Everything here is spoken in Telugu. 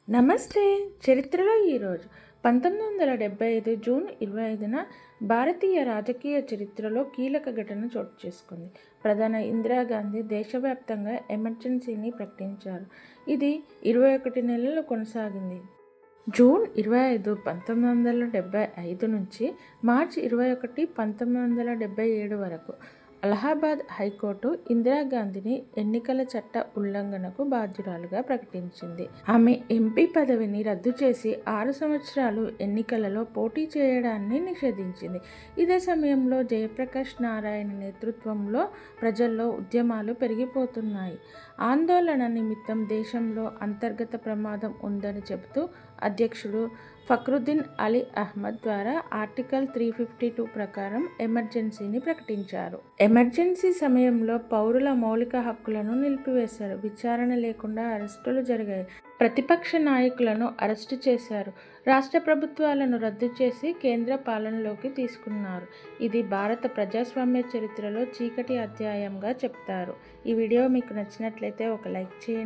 నమస్తే. చరిత్రలో ఈరోజు 1975 జూన్ 25న భారతీయ రాజకీయ చరిత్రలో కీలక ఘటన చోటు చేసుకుంది. ప్రధాని ఇందిరాగాంధీ దేశవ్యాప్తంగా ఎమర్జెన్సీని ప్రకటించారు. ఇది 21 నెలలు కొనసాగింది. జూన్ 25, 1975 నుంచి మార్చి 21, 1977 వరకు అలహాబాద్ హైకోర్టు ఇందిరాగాంధీని ఎన్నికల చట్ట ఉల్లంఘనకు బాధ్యురాలుగా ప్రకటించింది. ఆమె ఎంపీ పదవిని రద్దు చేసి 6 సంవత్సరాలు ఎన్నికలలో పోటీ చేయడాన్ని నిషేధించింది. ఇదే సమయంలో జయప్రకాష్ నారాయణ నేతృత్వంలో ప్రజల్లో ఉద్యమాలు పెరిగిపోతున్నాయి. ఆందోళన నిమిత్తం దేశంలో అంతర్గత ప్రమాదం ఉందని చెబుతూ అధ్యక్షుడు ఫక్రుద్దీన్ అలీ అహ్మద్ ద్వారా ఆర్టికల్ 352 ప్రకారం ఎమర్జెన్సీని ప్రకటించారు. ఎమర్జెన్సీ సమయంలో పౌరుల మౌలిక హక్కులను నిలిపివేశారు. విచారణ లేకుండా అరెస్టులు జరిగాయి. ప్రతిపక్ష నాయకులను అరెస్టు చేశారు. రాష్ట్ర ప్రభుత్వాలను రద్దు చేసి కేంద్ర పాలనలోకి తీసుకున్నారు. ఇది భారత ప్రజాస్వామ్య చరిత్రలో చీకటి అధ్యాయంగా చెప్తారు. ఈ వీడియో మీకు నచ్చినట్లయితే ఒక లైక్ చేయండి.